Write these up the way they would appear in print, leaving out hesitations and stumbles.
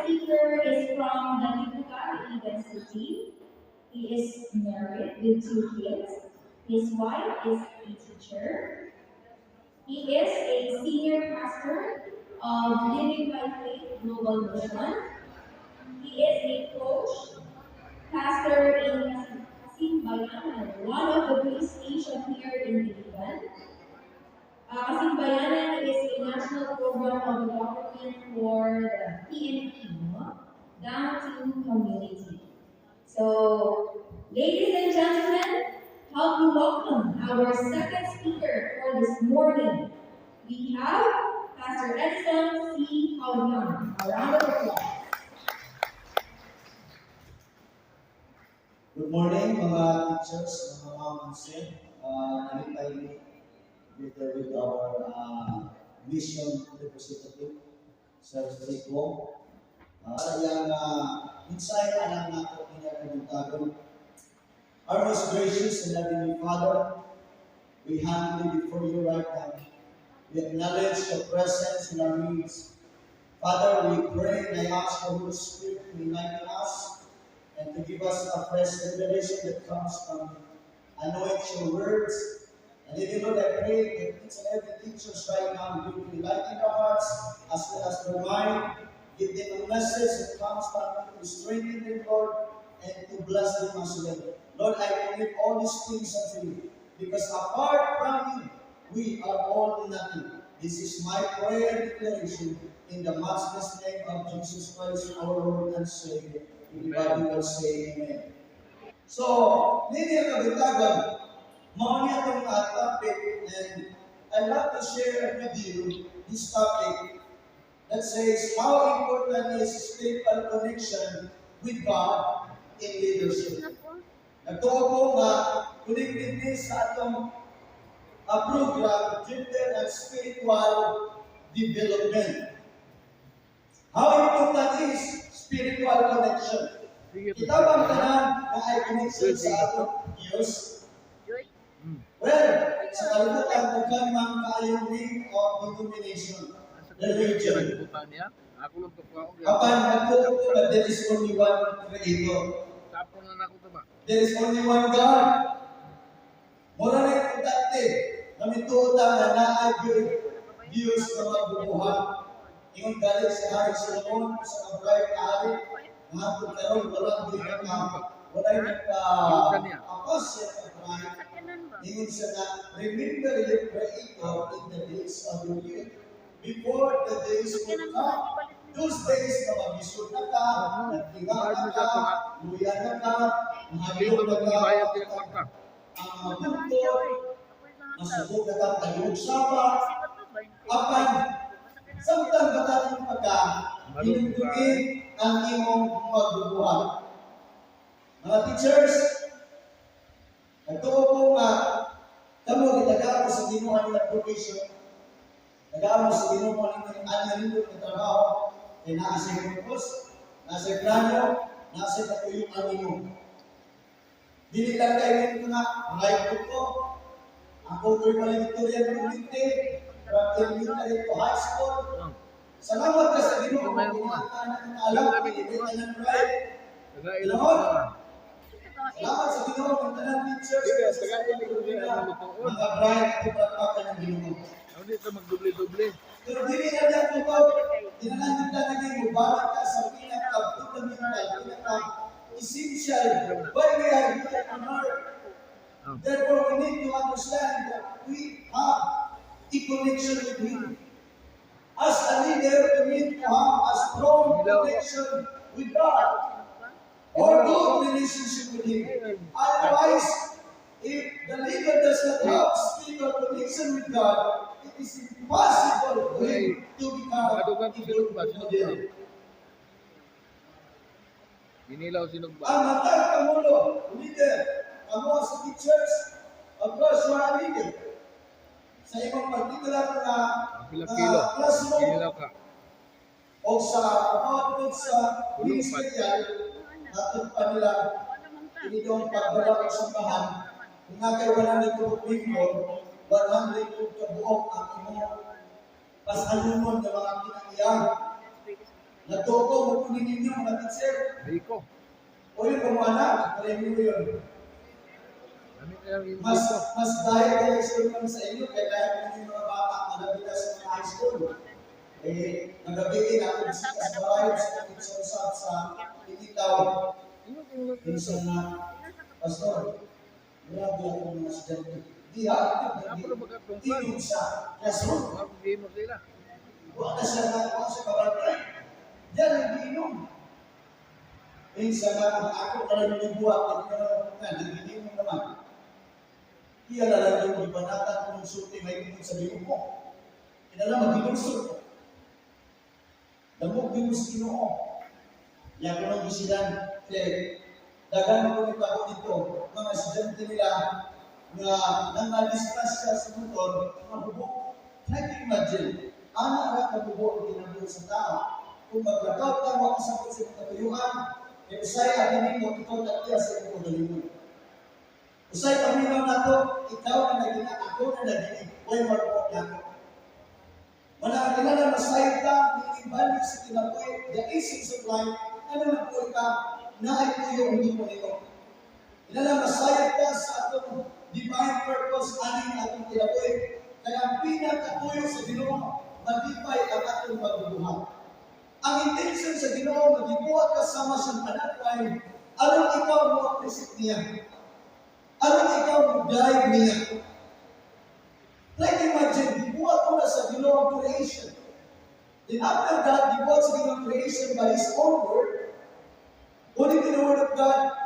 speaker is from Nalibuga, Iligan City. He is married with two kids. His wife is a teacher. He is a senior pastor of Living by Faith Global Mission. He is a coach, pastor in Kasimbayanan, one of the police stations here in Iligan. Kasimbayanan is a national program of the government for the PNP, no? Down to community. So, ladies and gentlemen, help me welcome our second speaker for this morning. We have Pastor Edson C. Paulian. A round of applause. Good morning, mga teachers, mga mansin. Nalipay with our mission representative, Sir Rico. Sa iyang insight, alam natin niya pinagtagon. Our most gracious and loving Father, we humbly before you right now. We acknowledge your presence in our midst. Father, we pray and I ask the Holy Spirit to enlighten us and to give us a fresh revelation that comes from anoint your words. And even Lord, I pray that each and every teachers right now will enlighten their hearts as well as their mind. Give them a message that comes from you to strengthen them, Lord, and to bless them as well. Lord, I commit all these things unto you, because apart from you, we are all nothing. This is my prayer and declaration in the matchless name of Jesus Christ, our Lord and Savior. Everybody will say amen. So, hindi ang kabitagan, mauni atong topic, and I'd love to share with you this topic that says how important is spiritual connection with God in leadership. Nagtuo ko nga connected this sa atong program, Gender and Spiritual Development. How important is spiritual connection? Kita bang tanan na ay connection sa atong Diyos? Well, sa kalibutan, nagkamang kayong name of denomination, religion. Kapan nagtuo ko na there is only one Creator. There is only one God. Mura na yung dati, namituotan na naay Diyos na magbubuhan. Ingon galing si Hari Solomon sa kabrayang hari, mahapon karon walang bilang wala yung nagka-apas siya kabrayang. Ingon siya na, remember your Creator in the days of your youth, before the days would come. Those days na mabisod na ka, nagtinga na ka, luya na ka, mahagilog na ka, ang mabunto, masubog na ka, tayong-sapa, apan, samtang batating pagka, hinundukin ang imong magbubuhan. Mga teachers, nagtuo ko nga, kamo, nitagaan ko sa ginuhan nila provision, nagawa mo sa ginuhan nila nindot na trabaho, ay nasa purpose, nasa plano, nasa katuyong anino. Dili lang kayo nito nga, mga ko, ako ko'y valedictorian community, from elementary to high school. Salamat ka sa Ginoo kung kinakaanak ng alam, hindi ka ng right. Salamat sa Ginoo kung tanang teachers, mga bright at ipapakan ng Ginoo. Hindi ka magdubli-dubli. Pero dili na lang ito, dinanagin na naging mubarak ka sa pinaka-fundamental, pinaka-essential, why we are here on earth. Therefore, we need to understand that we have a connection with Him. As a leader, we need to have a strong connection with God, or good relationship with Him. Otherwise, if the leader does not have spiritual connection with God, it is impossible for him to become a good leader. Inilaw sinugba. Ang matang kamulo, leader, amo sa teachers, of course, you are a leader. Sa ibang particular na classroom, Inilaw ka. o sa about sa ministerial, natin pa nila, initong pagdala ng sambahan, kung nagay 100 people, 100 kabuok ang imong pasalunod ng mga kinakiyang. Natuko mo po ninyo mga teacher. Rico. O yung pamana, pareho yun. Kami kaya yung Mas Rico. dahil kayo sila sa inyo, kaya dahil yung mga bata malapit sa mga high school. Nagabihin ako sa bahay sa usap sa Pinitaw. Minsan na, Pastor, grabe ako mga estudyante. Di inom sa classroom. Mga gamer sila. Wala siya na sa kabarangay. Diyan ang giinom. Minsan na ako talagang nagbuhat, nagiinom naman. Iyala lang yung ibanatan kung sulti may inom sa binom mo. Kinala mag-inunsod. Damog din mo sa Ginoo. Yan ko nang gisilan. Dagan ko nito ako dito. Mga estudyante nila na nangal-discuss siya sa motor, mga bubok. Nag-imagine, anak na kabubok ang ginagawa sa tao. Kung maglakaw ka, makasakot sa mga katuyuan, usay ang mo, ikaw takiya sa iyong pagalingon. Usay paminaw na to, ikaw na naging ako na naging way marupok na ako. Manakilala masayag ka, hindi balik sa kinabuhi, the essence of life, ano na po ka, na ay puyo hindi mo ito. Ilala masayag ka sa atong divine purpose, aning atong kinabuhi, kaya ang pinakatuyo sa Ginoo, matibay ang atong magbubuhat. Ang intention sa Ginoo, magibuhat kasama siyang panatway, alam ikaw mo appreciate niya. Alam ikaw mo guide niya. Like imagine, dibuhat ko na sa Ginoo creation. Then after that, dibuhat sa Ginoo creation by His own word. Only the word of God,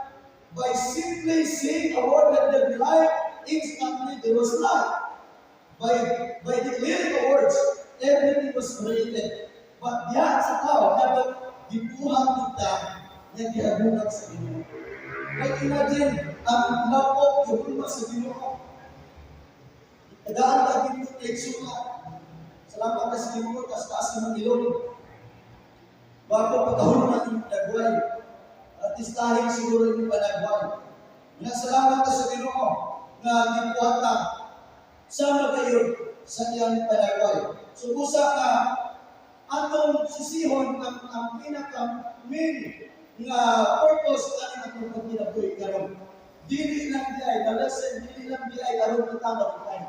by simply saying a word that there be light, instantly there was light. By declaring the words, everything was created. But diyan sa tao, dapat dibuhat kita na gihabunan sa Ginoo. Like imagine, ang lapok, gabulma sa Ginoo. Tagaan ka dito kay suka. Salamat ka sa Ginoo, taas ng ilong. Bago pagkahulman ng panagway. Artistahin siguro yung panagway. Salamat ka sa Ginoo na dibuhata. Sama kayo sa iyang panagway. So busa ka, atong sisihon ang pinaka-main nga purpose ang atong pagkinabuhi karon. Dili lang di ay, the lesson, dili lang di ay karon kita makitahin.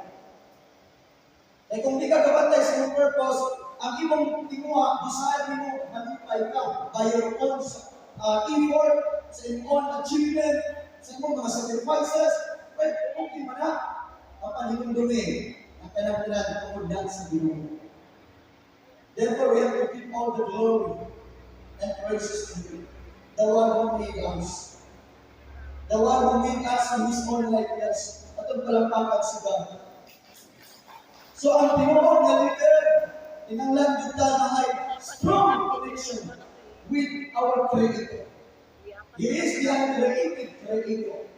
Eh kung di ka kabantay sa iyong purpose, ang imong tinguha, design mo, matipay ka by your own effort, sa iyong own achievement, sa iyong mga sacrifices, well, okay man na. Papanihong dumi, ang kanang-kanang tungkol sa Ginoo. Therefore, we have to give all the glory and praises to Him, the one who made us. The one who made us in His own likeness. At ang palampakan sa God. So, ang tinuod na leader, inanglan kita na ay strong connection with our Creator. He is the uncreated Creator.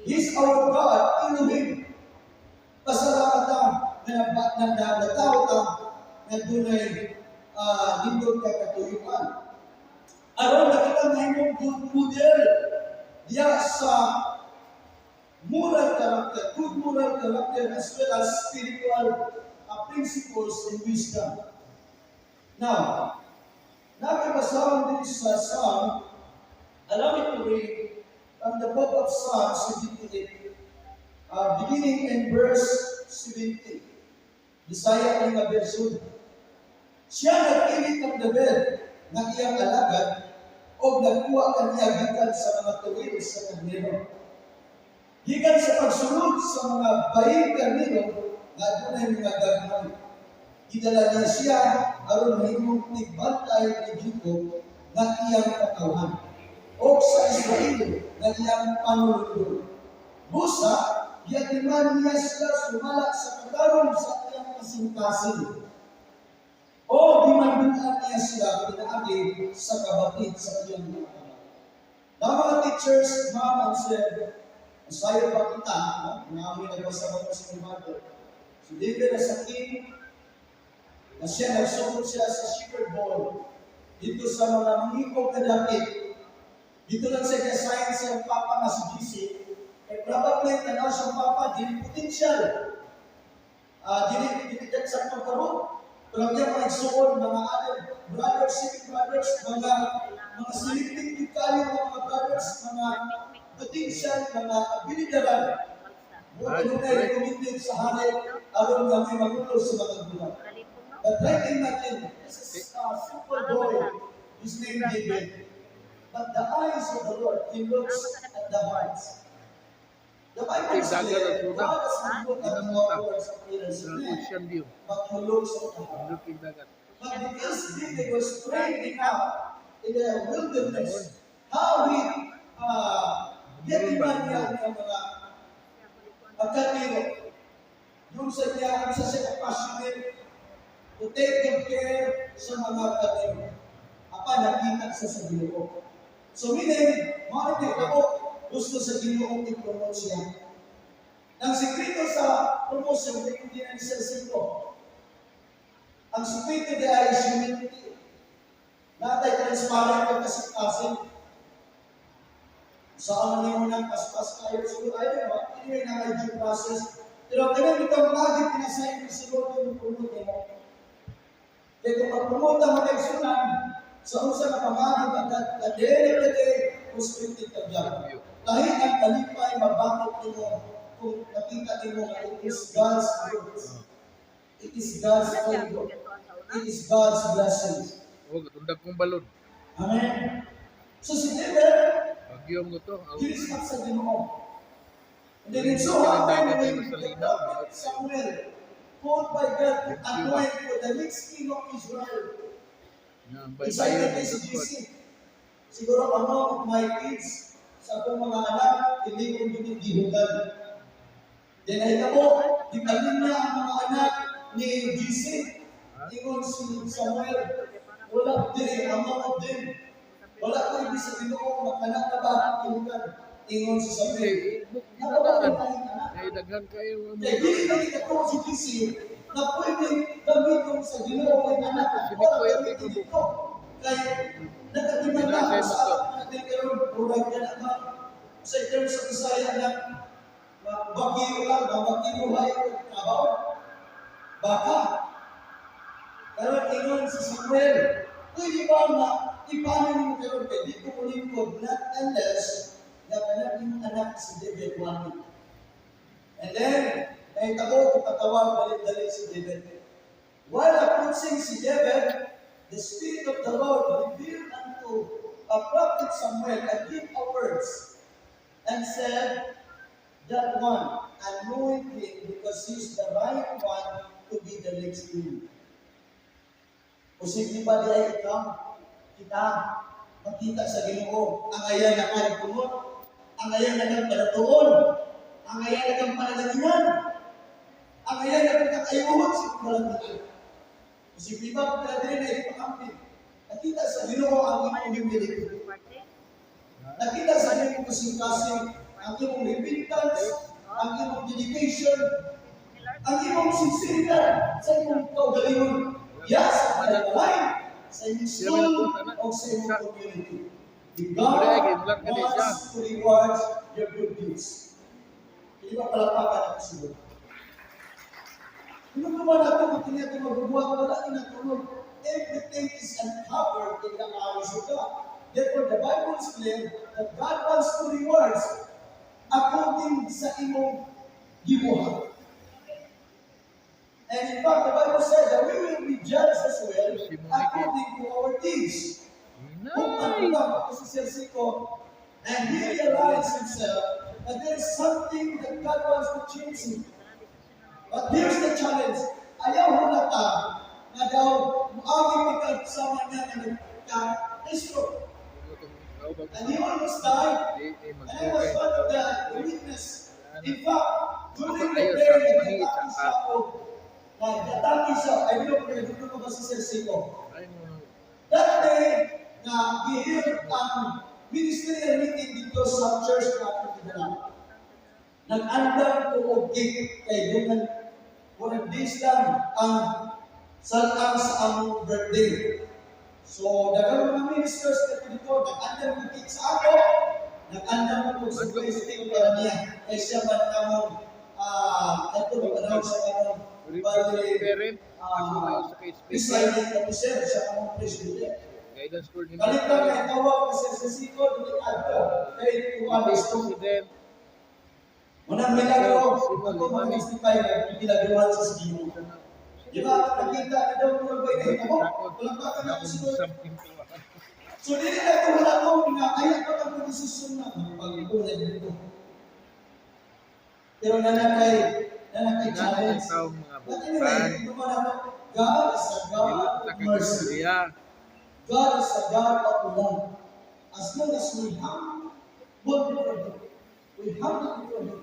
He is our God, Elohim. Pasalamatan na nagdataw ka na dunay lindot ka katuyuan. Aron na kita na imong good model diya sa moral character, good moral character as well as spiritual principles and wisdom. Now, nakabasaan din sa Psalm, allow me to read from the book of Psalm 78, beginning in verse 17. Bisaya ang nga version. Siya nag-init ng David na iyang alagad o nagkuha kaniya gikan sa mga tuwil sa kanino. Gikan sa pagsunod sa mga baying kanino na dunay mga gagmay. Idala niya siya aron mahimong tigbantay ni Jacob na iyang katawan o sa Israel na iyang panulundol. Busa, yatiman niya sila sumala sa katarong sa iyang kasing-kasing. O dimanduan niya sila pinaagi sa kabatid sa iyang mga anak. Na mga teachers, ma'am and sir, masaya pa kita, namin nagbasa ko sa Bible. Si David na sa king, na siya nagsukot siya sa shepherd boy, dito sa mga mangikog na dapit. Dito lang siya kasayin sa papa nga si GC, probably tanaw siyang papa, dili potential. Dili sa pagkaroon. Pero ang iyang mga igsoon, mga alam, brothers, civil brothers, mga silipin kayo, mga brothers, mga potential, mga abilidaran. Muna nung na-recommended sa hari, aron kami magulo sa mga gulang. But right in natin, this is a simple boy, his name David. But the eyes of the Lord, He looks at the hearts. The Bible says, God doesn't look at the outward appearance of man, Ocean view. but He looks at the heart. Looking dagat. But because David was praying enough in the wilderness, how he getting man niya ng mga pagkatiro. Yung sa niya, ang sa siya passionate to take good care sa mga katiro. Apa, nakita sa Ginoo. So meaning, makikita ako, gusto sa Ginoo i-promote siya. Ang sikreto sa promotion, hindi na siya sikreto. Ang sikreto di ay humility. Lahat ay transparent at kasikasin. Saan mo nang paspas kayo? Siguro ayaw ba? Anyway, na may due process. Pero kaya itong lagi pinasayin ng siguro yung promote mo. Kaya kung mag-promote ang mga eksunan, sa usa na pamagin at the end of the day, prospective ka dyan. Kahit ang kalipay, mabakot nyo kung nakita nyo na it is God's words. It is God's favor. It is God's blessings. Oh, tundag kong balon. Amen. So si David, Bagyo mo to. kinismat sa Ginoo. And then it Hindi so ka happened nagdagat when sa the linaw. prophet Samuel, called by God to anoint for the next king of Israel. Nambay tayo Excited ng si Diyos. GC. Siguro among my kids, sa akong mga anak, hindi ko ginigihugan. Then nakita ko, ibalin niya ang mga anak ni GC. Ingon si Samuel, wala din, among of them. Wala ko ibig sa Ginoo, makanak na ba gihugan. Ingon si Samuel. Nakabalik na yung anak. Ay, daghan kayo. Kaya hindi na ito si GC na pwede gamitin sa Ginoo ng anak. Wala gamitin ito. Kaya nagkatiman na sa natin karoon, purag ka naman. Sa terms sa Bisaya na bagiyo lang, bagiyo hayo, kabaw. Baka. Karoon ingon si Samuel, pwede ba na ipanin mo karoon kaya di ko mulingkod not unless na kanaking anak si David Wani. And then, nahitabo, ipatawag balik-dali si David. While approaching si David, the Spirit of the Lord revealed unto a prophet Samuel a gift of words and said, that one, anoint him because he's the right one to be the next king. Posible ba di ikaw, kita, makita sa Ginoo, ang ayan na kanipunod, ang ayan na kang palatuon, ang ayan na kang panagalingan, ang ayan na kang kakayuhod sa paglalagyan. Posible ba kung pinadali na ipakampi, nakita sa Ginoo ang imong humility. Nakita sa imong kasing-kasing, ang imong repentance, ang imong dedication, ang imong sinceridad sa imong kaugalingon. Yes, paglalay sa imong soul o sa imong community. The God wants to reward your good deeds. Hindi ba palapakan ang susunod? Kung naman natin makinig at magbubuhat, wala tinatulog. Everything is uncovered in the eyes of God. Therefore, the Bible is clear that God wants to reward according sa imong gibuhat. And in fact, the Bible says that we will be judged as well according to our deeds. Kung ang ako si Sir Siko, and he realized himself that there is something that God wants to change him. But here's the challenge. Ayaw hulata na daw muaging ikasama niya na nagka-stroke. And he almost died. And I was one of the witness. In fact, during the day that nagtatang siya ako, nagtatang siya, I don't know kung nagtatang ko ba si Sir Siko. That day, na gihil ang ministerial meeting dito sa church na ating tinanong. Nag-andam ko o gig kay Dunan. Walang days lang ang salang sa among birthday. So, dagang mga ministers na dito, nag-andam ko gig sa ako, nag-andam ko sa visiting para niya, kay siya man kamong ito, mag-announce sa kanong bali, Parent, ako may usa kay speaker. presiding officer sa among president. Guidance coordinator. Kalita kay tawag kasi sa siko, dili adto, kay tuwan isto. President. Munang milagro, ako mag-testify na ginagawa sa Ginoo. Di ba, nakita na daw mga bay na ito mo, walang baka na ako siguro. Something to So, dili na ito wala ko, kaya pa ka mag-desisyon na, pag-ipunan dito. Pero nanakay challenge. taong mga But anyway, bukan. ito man ako, God is a God of mercy. God is a God of love. As long as we have what before Him, we have it before Him.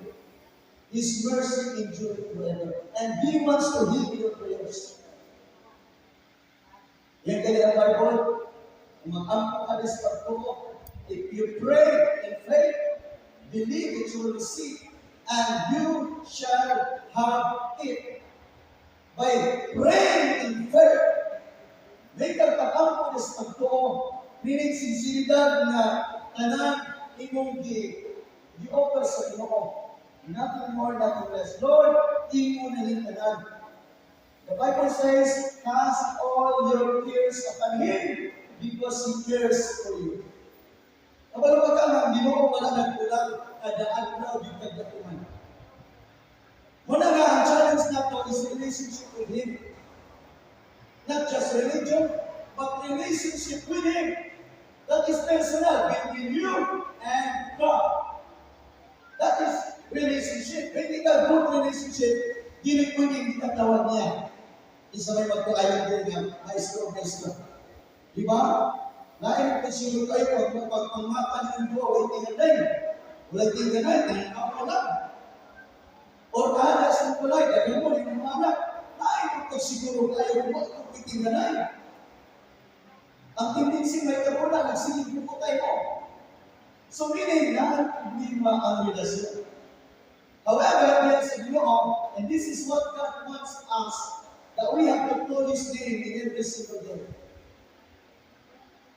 His mercy endures forever. And He wants to hear your prayers. Yan kaya ang Bible, mag-ampo ka sa pagtuko. If you pray in faith, believe that you will receive, and you shall have it. By praying in faith, may kagpakampo na sa pagtuko, meaning sinsilidad na tanan imong gi-offer sa Ginoo. Nothing more, nothing less. Lord, imo na rin tanan. The Bible says, cast all your cares upon Him because He cares for you. Kapag ka nga, Ginoo wala nagkulang, kadaan na o bigkagdakuman. Muna nga, ang challenge na to is relationship with Him. Not just religion, but relationship with Him. That is personal between you and God. That is relationship. Hindi ka good relationship, dili ko hindi katawag niya. Isa may magpakayon din niya, maestro. Di ba? Lain ko siya kayo, pagpangmatan ng buwa, wala tinganay. Wala tinganay, dahil ako lang. O kada sa kulay, dahil mo rin ang anak. Lain ko siguro kayo, wala ko tinganay. Ang tendency may kabula, nagsilip ko tayo. So meaning, hindi ang relasyon. However, there's a law, and this is what God wants us, that we have to call His name in every single day.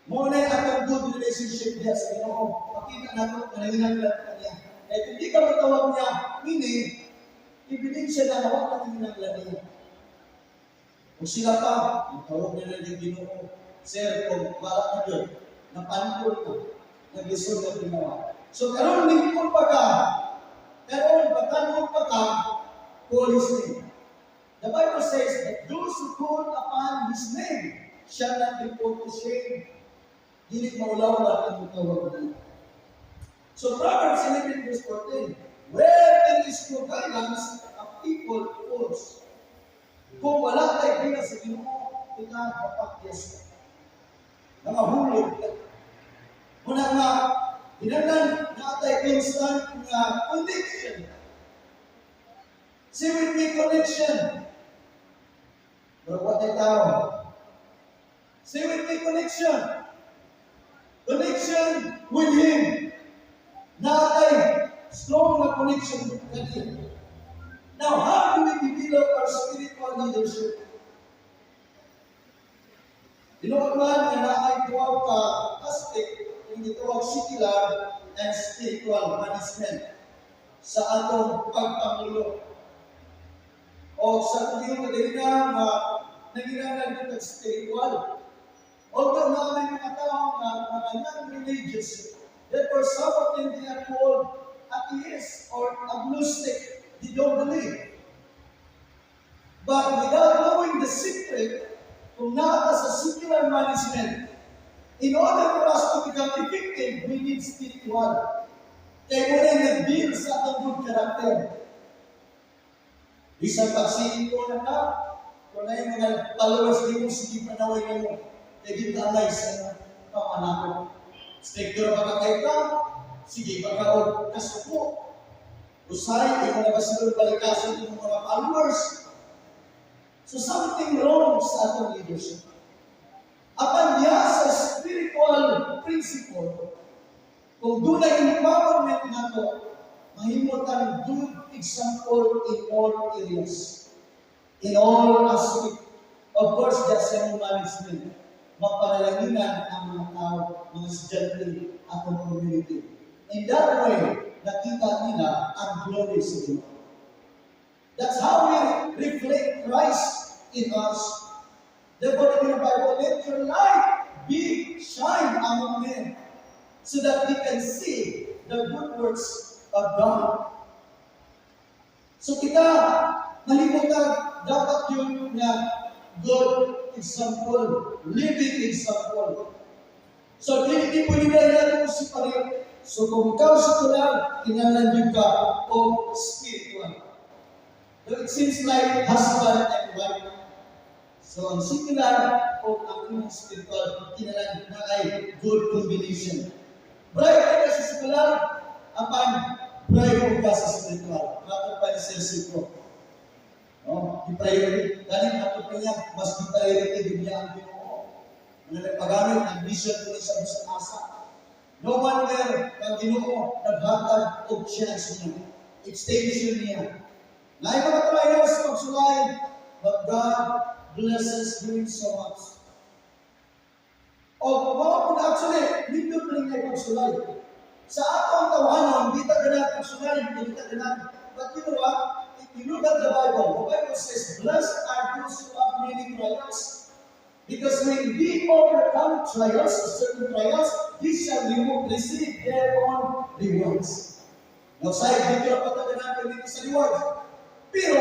Muna ang good relationship niya sa Ginoo. Makita natin na nanginaglan ka niya. Kahit hindi ka matawag niya, meaning, ebidensya na hawak na nanginaglan niya. Kung sila pa, matawag nila ng Ginoo, Sir, kung wala ka doon, napanipol ka, nag-isod na ginawa. So, karoon lingkod pa ka, karoon batanong pa ka, call His name. The Bible says that those who call upon His name shall not be put to shame. Hindi maulawan ang tawag niya. So, Proverbs 11 verse 14, where there is no guidance, a people falls. Kung wala tayo bilang sa Ginoo, kita kapakyas ka. Nangahulog ka. Muna nga, hinanan na tayo constant nga connection. See with me, connection. Pero what ay tao? See with me, connection. Connection with Him. Na tayo strong na connection with Him. Now, how do we develop our spiritual leadership? Inoon man na naay tuwaw ka aspect yung gitawag secular and spiritual management sa atong pagpangulo. O sa kanyang kadalina na nanginanag ng spiritual. Although na may mga tao na mga non-religious, therefore some of them they are called atheists or agnostic. They don't believe. But without knowing the secret, kung nakata sa secular management, in order for us to become effective, we need spiritual. Kaya mo rin nag-build sa atong good character. Isang pagsiin ko na ka, kung na yung mga followers di mo, sige panaway na mo. Kaya gintamay sa pamanako. Strictor pa ka kayo ka, sige pa ka o kasuko. Usay, yung mga basilor balikasan yung mga followers. So something wrong sa atong leadership. Apan diya sa spiritual principle, kung doon ay empowerment na to, mahimot ang good example in all areas. In all aspects. Of course, just sa management. Mapanalanginan ang mga tao, mga estudyante, atong community. In that way, nakita nila ang glory sa Ginoo. That's how we reflect Christ in us. Therefore, in the Bible, let your light be shine among men, so that we can see the good works of God. So kita, nalimutan, dapat yun na good example, living example. So, hindi pwede na yan mo si Parit. So, kung ikaw sa tulang, kinalandig ka o spiritual. So, it seems like husband and wife. So, ang singular o ang imong spiritual, kinalandig na ay good combination. Bride ka sa singular, apan bride ka sa spiritual. Bakit pa ni Celsius ko? No? Di priority. Dahil ato pa niya, mas di priority din niya ang Ginoo. Mga nagpagamit ng vision ko sa asa. No wonder ang Ginoo naghatag og chance niya. Extension niya. Na ay mga trials pagsulay, but God blesses doing so much. O mga kung actually, dito pa rin kayo pagsulay. Sa ato ang tawanan, hindi ta ganang pagsulay, hindi ta ganang. But you know what? If you look at the Bible says, blessed are those who have many trials. Because when we overcome trials, certain trials, we shall receive their own rewards. Now, sa dito na pataganan dito sa rewards. Pero,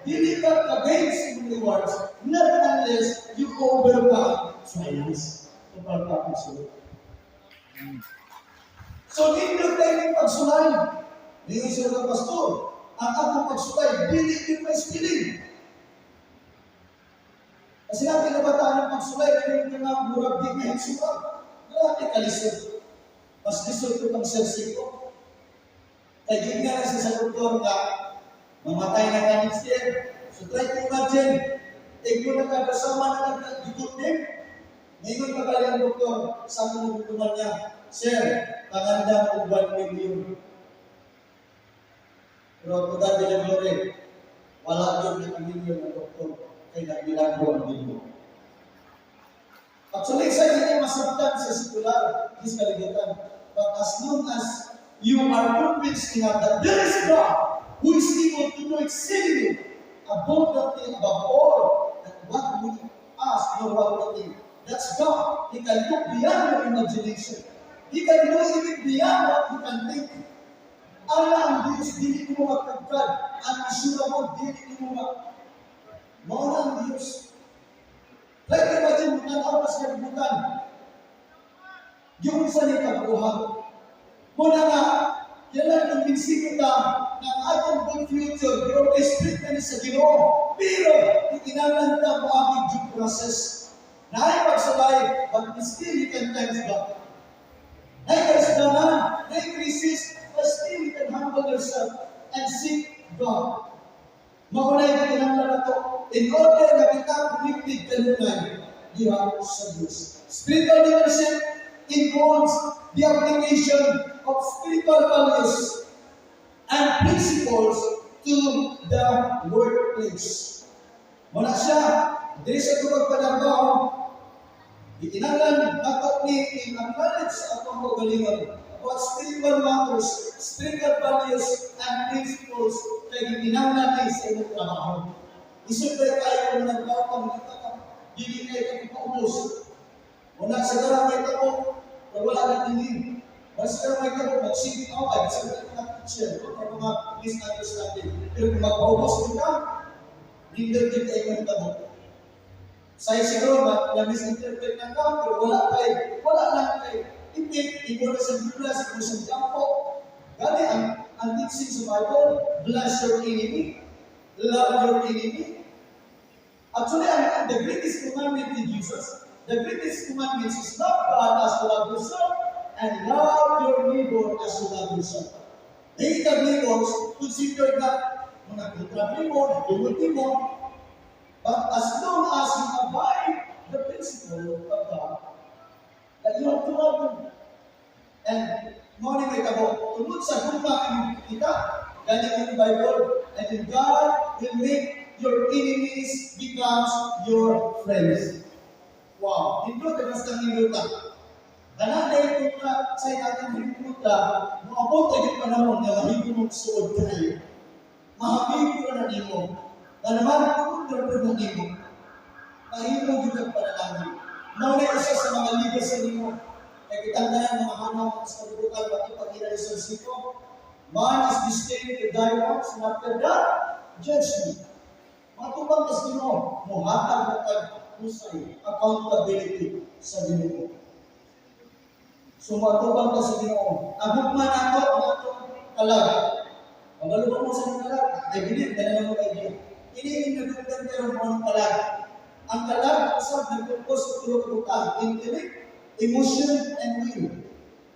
hindi ka kagain sa rewards, not unless you overcome trials. Overcome trials. So, hindi tayo ng pagsulay. Ngayon siya ng pastor, ang akong pagsulay, hindi yung may spilling. Kasi nga, pinabataan ng pagsulay, ngayon ka nga, murag di may sulat. Grabe kalisod. Mas lisod ko pang selsi ko. Kaya yun nga na sa doktor nga, mamatay na ka next year. So, try to imagine, ikaw na kasama na nag-dikot din. Ngayon pagkali ang doktor, sa mga dutuman niya, Sir, panganda mo 1 million. Pero kung dahil ng glory, wala doon ng million ng doktor, kaya nagbilang ko ang million. Actually, sa hindi masabtan sa sikular, is kaligitan. But as long as you are convinced enough that there is God who is able to do exceedingly abundantly above all that what we ask or what we think. That's God. He can look beyond your imagination. He can do even beyond what you can think. Allah ang Diyos, dili mo magkagkad. Ang isura mo, dili mo mauna ang Diyos. Like imagine, tanaw ka sa kalibutan. Yung sa ni pagbuhat. Muna nga, kailan kung binsigo ka ng atong good future, pero respect ka ni sa Ginoo. Pero, itinalan ka mo aming due process. Na ay pagsalay, but still you can thank God. Na ay kasdanan, na ay crisis, but still you can humble yourself and seek God. Maunay ka kinamla na to, in order na kita connected kanunay, diha sa Diyos. Spiritual leadership involves the application of spiritual values and principles to the workplace. Muna siya, diri sa tubag panarbaho, itinanglan natot ni in-acknowledge sa atong kagalingon about spiritual matters, spiritual values, and principles kay itinanglan ni sa imong trabaho. Isupay kayo kung nagbaw kang dili kayo kapaubos. Muna sa darang may tabo, pero wala na tingin. Basta may tabo, magsibit ako ay sa mga teacher, o mga misunderstanding. Pero kung magpaubos din ka, hindi din kayo ng tabo. Saya siguro na misinterpret ng ka, pero wala lang kayo. Ibo na sa Biblia, siguro sa Jampo. Gani ang teaching sa Bible, bless your enemy, love your enemy. Actually, the greatest commandment in Jesus, the greatest commandment is love God as you love yourself and love your neighbor as you love yourself. Negative neighbors, consider that mga kontrabi mo, ibuti mo. But as long as you abide the principle of God, that you have to love them. And morning may tabo, tunod sa guma kita, ganyan yung Bible, and then God will make your enemies become your friends. Wow, dito dagas kang inuta. Ganang dahil kung sa natin hinuta, maabot ay yung panahon na mahigumong suod kayo. mahabig ko na nimo. Na naman kung na nimo. Mahimo gyud ang panalangin. Mao na isa sa mga ligas sa nimo. Kaya kitangganan mga hanaw sa kabubukan pati pag-realisyon siko. Man is distinct to die once, and after that, judgment. Matubang kas Ginoo, muhatag na tag-usay, accountability sa Ginoo. So matubang kas Ginoo. Agugman ako ang atong kalag. Pagkalubang mo sa kalag, I believe na naman mo idea. Ini yung nagugdan karon mo ang kalag. Ang kalag, usap, nagtungkos sa tulog utang, intellect, emotion, and will.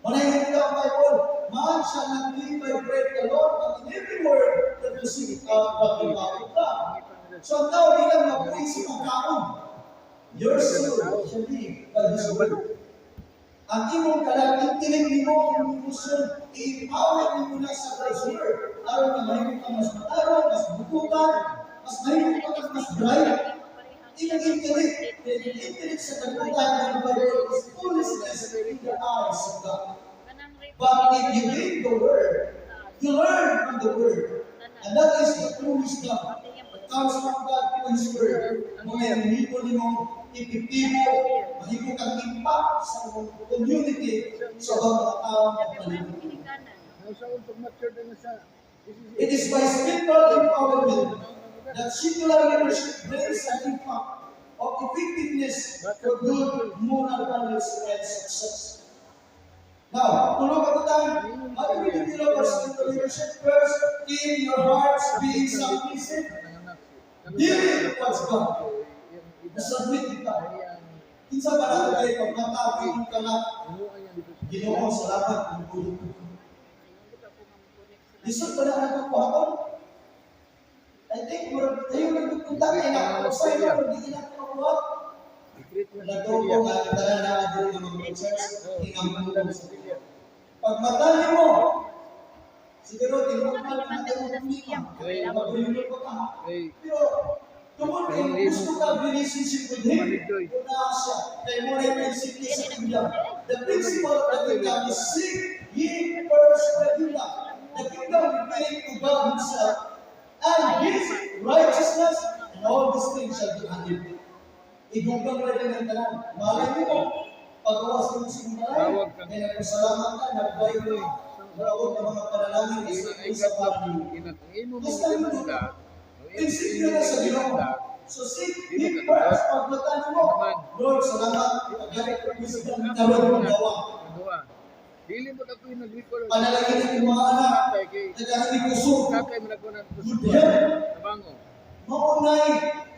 Manay kita ang Bible, man shall not live by bread alone, but in every word that proceeds out of the mouth of God. So now, di lang mapuisip ang kaon. Your soul shall live by His word. Ang imong kalag, intellect nimo, ang emotion, i-empower nimo na sa God's word. Aron na mahigit ka mas mataron, mas bututan, mas mahigit ka mas bright. Even intellect sa kagutan ng Bible is foolishness in the eyes of God. But if you read the Word, you learn from the Word. And that is the true wisdom that comes from God through His Word. Mga hinihimo nimo, ipipimo, mahimo kang impact sa community sa mga tao na paligid. It is by spiritual empowerment that secular leadership brings an impact of effectiveness for good moral values and success. Now, tulog ako tayo, how do we develop our spiritual leadership? First, keep your hearts being submissive. Dealing with God's God. Submit kita. Kinsa ba natin kayo pag matapin ka na Ginoo, salamat ang tulog. Lisod ba na ang pagpapon? I think tayo nagpupunta kayo na sa iyo, hindi na kumakuha. Nagtuko nga, tala na din ng mga church, hingamulong sa iyo. Pag matali mo, siguro, tinukman na natin mo kumita. Magbulilo ko ka. Pero, tungkol kung gusto ka relationship with Him, una siya, kaya mo na yung principle sa kingdom. The principle of the kingdom is seek ye first the kingdom. The kingdom will bring to God Himself. And His righteousness, and all these things shall be added. Igugang rin ng talan. Malay mo, pagawas mo sa mga ay nagpasalamat ka, nagbayo mo, marawag ng mga panalangin, isa pa rin. Gusto mo ito, prinsipyo na sa Ginoo. So seek Him first, pagmatan mo, Lord, salamat, paggamit ko sa ng tawag mo gawa. Dili mo ako yung nag-recall. Panalangin ng mga anak, nagahali puso, Kakay mo nagkunan po good health, Tabango. maunay,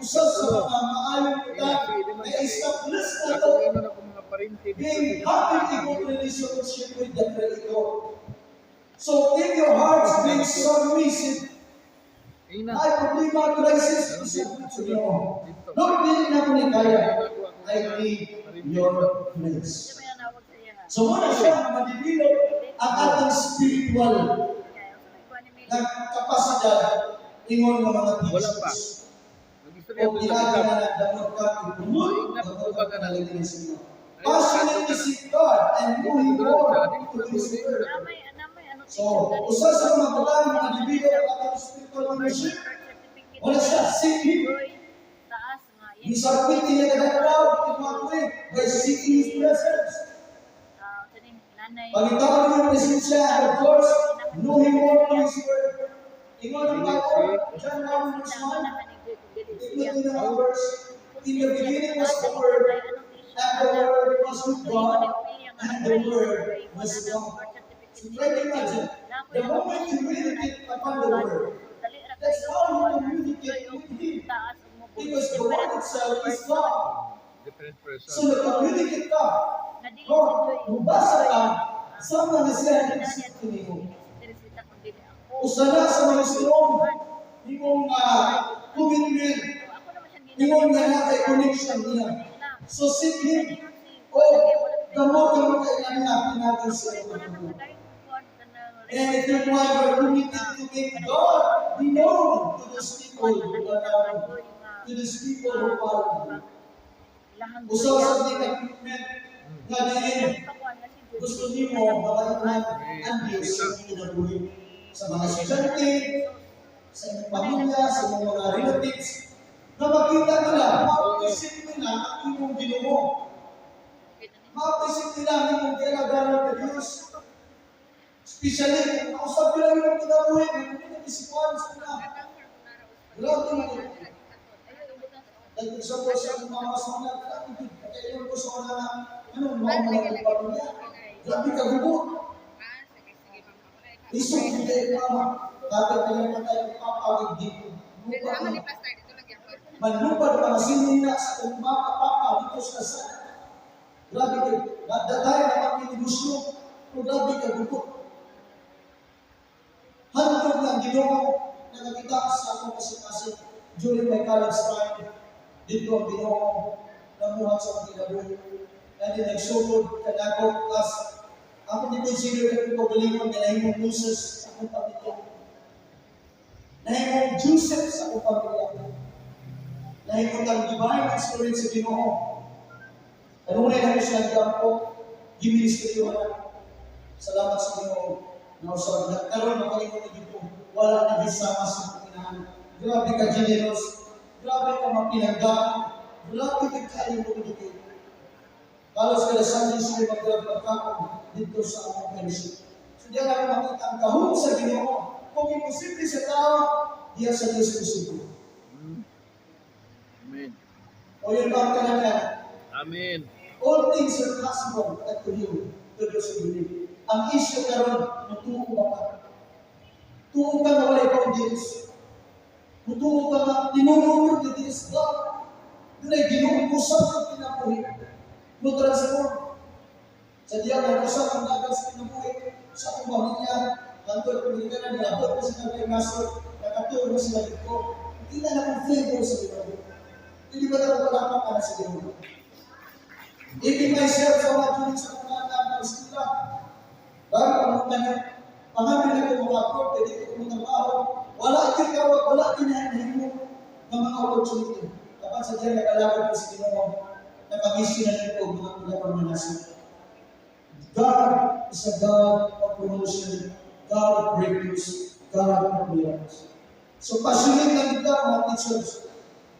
usap sa mga maayong kita, na establish na ito, Ako ino na ko mga parinti. being happy in good relationship with the Creator. So keep your hearts being submissive. Ay problema, crisis, usap sa Ginoo. Lord, hindi na ko ni kaya. I need your grace. So muna siya madibilog ang ating spiritual na kapasidad ingon ng mga teachers. O ginagawa na nagdamot ka, ibumot, magpapag ka na lalagyan sa inyo. Passionately seek God and moving forward to His Word. So, usa sa mga batang mga dibilog ang ating spiritual leadership, wala siya, seek Him. Isarpit niya kadalaw, itumakoy, by seeking His presence. Pagkitaon mo yung presensya, and of course, know Him more to His Word. Ingon ang Bible, John 1 verse 1, in the verse, in the beginning was the Word, and the Word was with God, and the Word was God. So try to imagine, the moment you meditate upon the Word, that's how you communicate with Him. Because the Word itself is God. So nag-communicate ka. Lord, mubasa ka sa mga siya ng isip ko. Usala sa mga islong, imong commitment, imong nanatay connection niya. So seek Him. O, gamot ka magkailan natin sa iyo. And if you want your committed to make God be known to those people who are around you, to those people who follow you. Usaw sa commitment nga din, gusto niyo makailan ang Diyos sa kinabuhi. Sa mga estudyante, sa inyong pamilya, sa inyong mga relatives, na makita nila, ma-appreciate nila ang inyong Ginoo. Ma-appreciate nila ang inyong ginagawa ng Diyos. Especially, kung kausap nila yung kinabuhi, hindi na isikuan sa nila. Grabe na yun. Dahil sa po siya, mama sa mga, kaya yung po sa mga, mga pamilya. Grabe ka gubot. Isok hindi mama. Dapat kaya na tayo papawid dito. Manlupad ang sinina sa kong mga papa dito sa sana. Grabe ka. Datay na makinigusyo. Pero grabe ka gubot. Handog ng Ginoo na nakita sa akong kasi during my college time. Dito ang Ginoo namuhat sa mga kinabuhi. And then nagsulod ka na ako as ako din consider ka kung pagalingon na nahimong Moses sa akong pamilya. Nahimong Joseph sa akong pamilya. Nahimong ang divine experience sa Ginoo. Ano na lang siya nagkampo, giministryo na. Salamat sa Ginoo. Now, so, nagkaroon na kayo na dito. Wala na gisama sa Panginoon. Grabe ka generous. Grabe ka mapinagdaan. Grabe ka kayo mo dito. Kalos ka na Sunday school magpagkakong dito sa among fellowship. So, diyan namin makita ang kahong sa Ginoo. Kung imposible sa tao, diyan sa Diyos posible. Amen. O yun ba ang kananyan? Amen. All things are possible to you, to those who believe. Ang issue karon, mutuo ba ka? Tuo ka na wala ikaw Diyos. Mutuo ka na, tinunod ni Diyos God. Doon ay ginuusap sa pinabuhi. Mo-transform. Sa diyan na usap ang dagat sa pinabuhi. Sa akong pamilya, kantor pamilya na nilabot ko sila kay Maso, nakaturo sila dito. Hindi na akong flavor sa pinabuhi. Hindi ba na palapak ka na sa Ginoo? Even myself sa mga tuloy sa mga ng eskwela. Bago pangambil ako mga aport, hindi ko trabaho. Wala din kawag, wala din mo ng mga opportunity. Dapat sa diyan nakalakad ko sa Ginoo, nakamisyon na nito mga pinapang manasa. God is a God of promotion, God of breakthroughs, God of miracles. So passionate na dito mga teachers.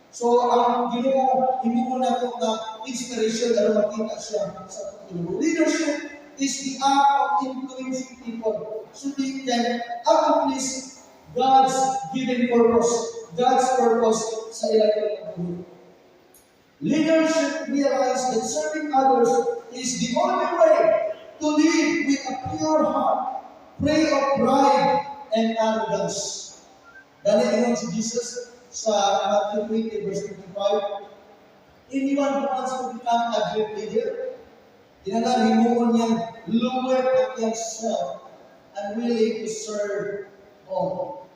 So ang Ginoo, hindi mo na ito na inspiration na makita siya sa Ginoo. Leadership is the act of influencing people so they can accomplish God's given purpose, God's purpose sa ilang buhay. Leadership realize that serving others is the only way to live with a pure heart, free of pride and arrogance. Dali ingon si Jesus sa Matthew 20 verse 25, anyone who wants to become a great leader, kailangan himuon niyang lower at yourself and willing to serve all.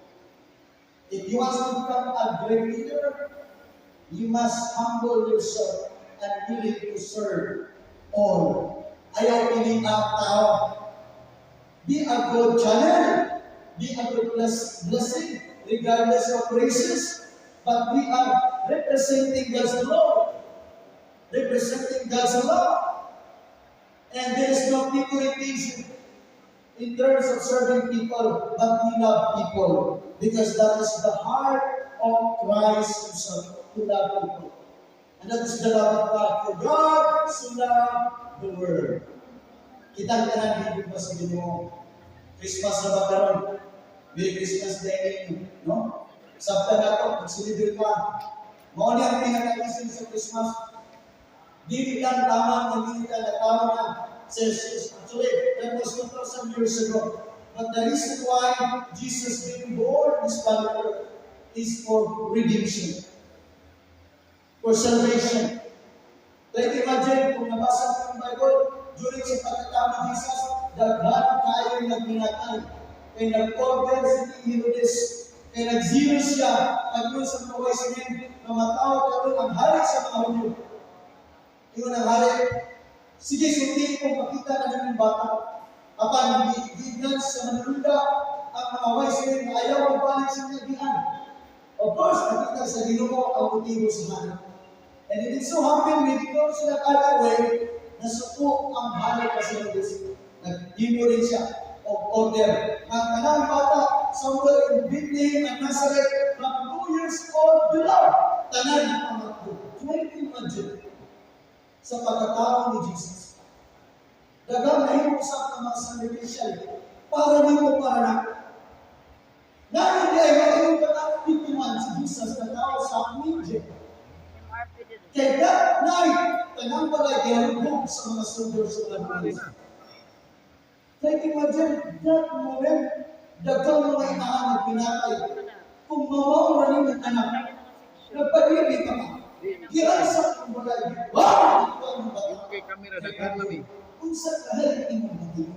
If you want to become a great leader, you must humble yourself and willing to serve all. Ayaw piling ang tao. Be a good channel. Be a good blessing, regardless of races. But we are representing God's law. Representing God's law. And there is no favoritism in terms of serving people, but we love people because that is the heart of Christ Himself, to love people. And that is the love of God. For God so loved the world. Kitang ka na dito pa sa Ginoo. Christmas na ba karon? Merry Christmas Day ninyo, no? Sabta na ito, mag-celebrate ka. Mao ni ang pinaka-reason sa Christmas. Dili lang tama ng dili ka na tao na says, actually, that was 2,000 years ago. But the reason why Jesus being born this planet Earth is for redemption, for salvation. Like imagine, kung nabasa ko ng Bible, during sa pagkatao ni Jesus, daghan tayo nagminatay. Kaya nag-order si King Herodes, kaya nag-zero siya, pag-yun sa mga wise men, na matawag karoon ang hari sa mga Hudyo. Yun ang hari. Sige, sundi kung makita na ng bata. Apan, hindi sa manulunda ang mga wise men na ayaw magbalik sa nagihan. Of course, nakita sa Ginoo ang motibo sa hari. And it is so happen, may dito sila other way, nasuko ang hari pa sa Herodes. Nag-give rin siya of order. Ang kanang bata, somewhere in Bethlehem and Nazareth from 2 years old below. Tanan ang anak ko. Try to imagine sa pagkatao ni Jesus. Dagang nahimusap ng mga sacrificial para nimo para na. Dahil di ay makayong katapituman si Jesus na tao sa Egypt. Kaya that night, tanang balay dialog sa mga soldiers sa Labanon. Try to imagine that moment, dagang mga inahan ng pinatay. Kung mamaw rin ng anak, nagpadiri ka pa. Kaya sa kong balay, wow! Ito ang mga Yung kay kamera, daghan lami. kung sa kahit imong matino.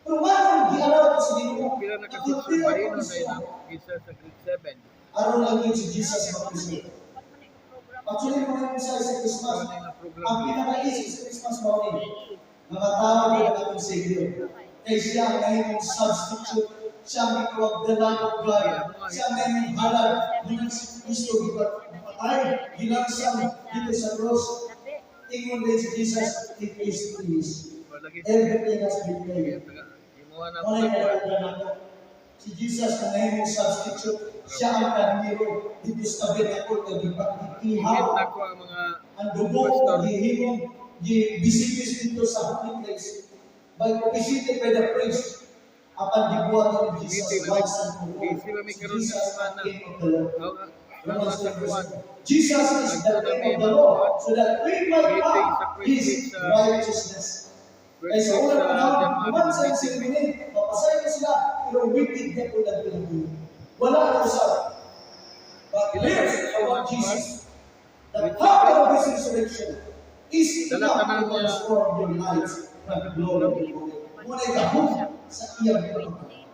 Pero manong giaraw ko sa Ginoo, Kila nakasipsyon pa rin na isa sa grade 7. araw lang yun si Jesus mag-isip. Actually, mga sa Christmas, ang pinaka-isip sa Christmas morning, mga tao na natin sa Savior. Kaya siya ang nahimong substitute, siya ang ikuwag the Lamb of God, siya ang nahimong halal, nung si Kristo patay, ginansang dito sa cross. Tingnan din si Jesus, it is finished. Everything has been paid. Wala na si Jesus ang nahimong substitute, siya ang kaniro dito sa tabernacle na ihaw. Ang dugo, gihimong, gibisibis dito sa holy place. By visited by the priest, apan dibuhat ni Jesus once and for all. Jesus ang King of the Lord. Jesus is the King of the Lord, so that we might have His righteousness. Kaya sa unang panahon, naman sa insiliminin, mapasaya ko sila, pero wicked na po lang pinagulong. Wala ang usap. But lives about Jesus. The power of His resurrection is enough to transform their lives from glory to glory. Muna'y gahong sa iyang pagkakas.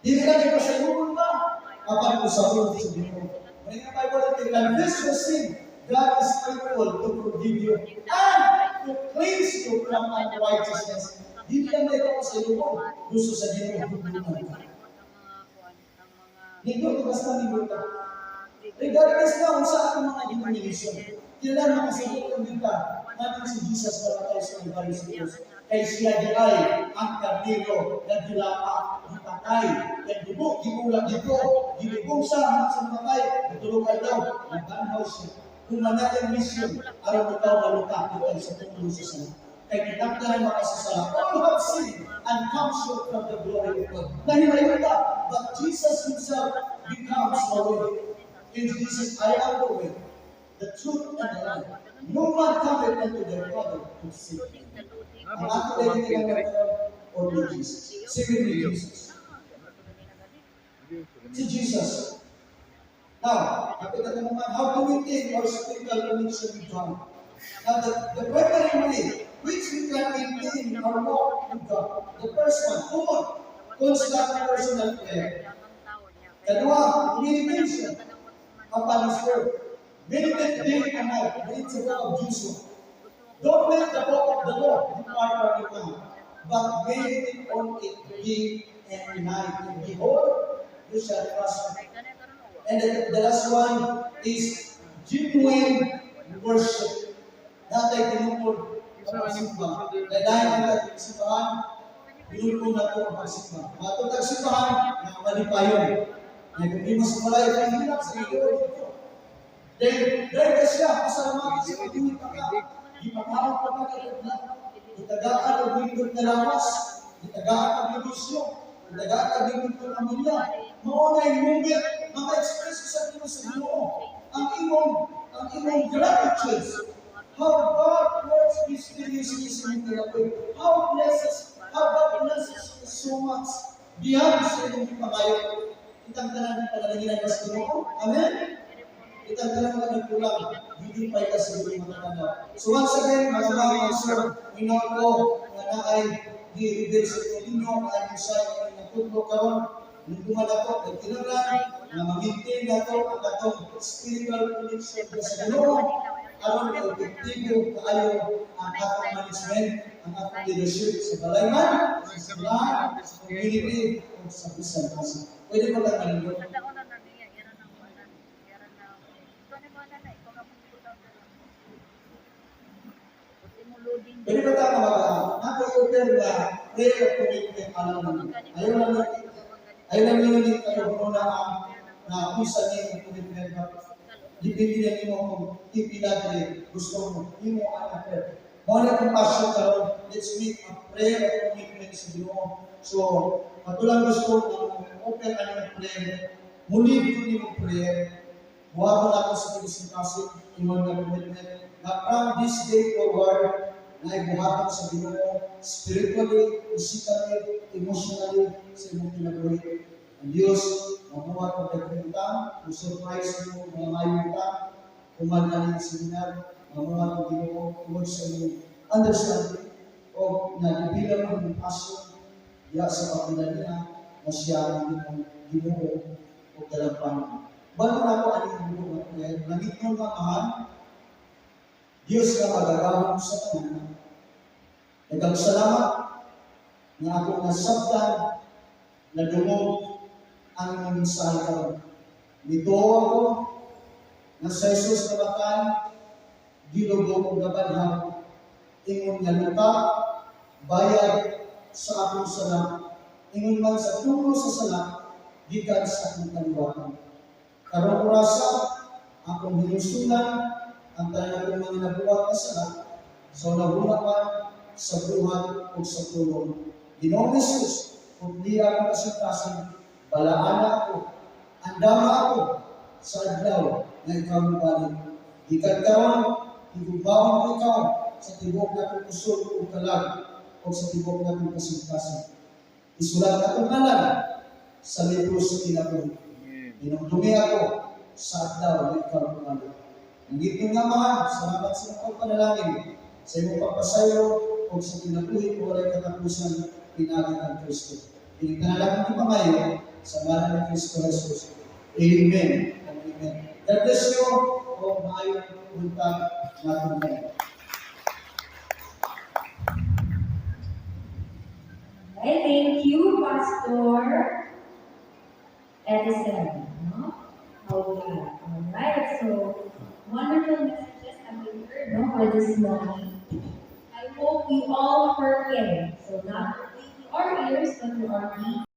Hindi ka di pasalubon ka, kapag usapon sa Ginoo. May nga Bible natin, and this was sin. God is faithful to forgive you and to cleanse you from unrighteousness. Hindi lang na ito sa iyo, gusto sa Ginoo, hukuman ka. Hindi ko basta nito ka. Regardless na kung sa ating mga denomination, kailan makasagot ang dita natin si Jesus para tayo sa Kalbaryo sa Diyos. Kay siya di ay ang karnero na dilapa, patay, at dugo, gibulang dito, gilibong sa matay, natulukan daw, nagbanhaw siya. Kung manatang mission, araw ikaw maluka, ikaw sa tungkol sa sana. Kay kitang makasasala, all have sinned and come short from the glory of God. Nahimayon ka, but Jesus Himself becomes the way. In Jesus, I am the way, the truth, and the life. No man cometh unto the Father to see Him. Ang ato ay tinatawag or ni Jesus. Singing ni Jesus. Si Jesus. Now, kapag naman, how do we take our spiritual connection with God? Now, the primary way which we can maintain our walk with God. The first one, common, constant personal prayer. Kedua, meditation upon His word. Meditate day and night, read the book of Jesus. Don't let the book of the Lord depart from your mouth, but meditate on it day and night. And behold, you shall prosper. And the last one is genuine worship. Natay tinukod ang pagsimba. Dahil ang ating simbahan, tinukod na ito ang pagsimba. Matong tagsimbahan, malipayon. Kung di mo sumalay, ang hirap sa iyo. Dahil ka siya, kasalamat sa pagdulit ka ka. Ipakaharap pa ka na. Itagaan ang bintod na lawas. Itagaan ang negosyo. Itagaan ang bintod na pamilya. Mauna yung moment, mga express sa iyo sa iyo. Ang imong gratitude. How God works mysteriously sa iyo kaya how God blesses you so much. Beyond sa iyong ipangayon. Itang tanan ng panalanginan sa Ginoo. Amen? Itang tanan ng nagkulang. Hindi pa ito sa iyong mga tanda. So once again, mga mga sir, minaw ko na naay di-reveal sa inyo ang isay na natutlo karon. Nagduman ako, nagtinungan, na ma-maintain nato ang atong spiritual connection sa Ginoo. Aron ang objektibo kaayo ang atong management, ang atong leadership sa balayman, sa lahat, sa community, o sa bisan kasi. Pwede mo lang kanino. Pwede ba tayo nato-order na prayer of commitment alam naman. Ayaw lang natin. Ay lang yun din kayo muna na kung saan yung commitment na dipindi na mo kung ipinadali gusto mo, hindi mo anak prayer. Mga kung passion ka ron, let's make a prayer of commitment sa Ginoo. So, matulang gusto open ka ng prayer, muli ko yung prayer, buhat mo natin sa tinisipasip, ingon na commitment, na from this day forward, na ibuhatan sa Ginoo, spiritually, physically, emotionally, sa imong kinabuhi. Ang Diyos, mamuhat ang pagkakita, surprise mo, mga mayunta, kumanaling seminar, mamuhat ang Ginoo, tungkol sa imong understanding, o nagibilang ang passion, ya sa kapila niya, na siya ang Ginoo, o dalampang. Bago na ako aling Ginoo, nangitong nga mahal, Diyos ka magagawin sa kanan. Nagkagsalamat na akong nasabtan na dumog ang mga mensahe ko. Nito ako na sa Jesus na batay, ginugong kong gabanhan, ingon nga lupa, bayad sa akong sala, ingon man sa tulo sa sala, gikan sa akong kaliwatan. Karong orasa, akong hinusulan, ang tayo ng mga nabuhat na sala, so nabunakan sa buhat o sa tulong. Ginoong Jesus, kung di ako kasintasin, balaan ako, andama ako sa adlaw na ikaw ang balik. Ikat karon, igubawan ko ikaw sa tibok na kong kusog o kalag o sa tibok na kong kasintasin. Isulat na kong kalag sa libro sa kinakong. Inumdumi ako sa adlaw na ikaw ang balik. Nangitong nga mahal, salamat sa mga panalangin, sa imong pagpasayo o sa kinabuhi o walay katapusan pinagin ang Kristo. Pinagdalagin ko pa ngayon sa ngalan ni Kristo Jesus. Amen and amen. God bless you o maayong buntag natin ngayon. Okay, thank you, Pastor Edison. No? Okay, alright, so wonderful messages that we heard for this morning. I hope we all heard it. So not only to our ears, but to our deeds.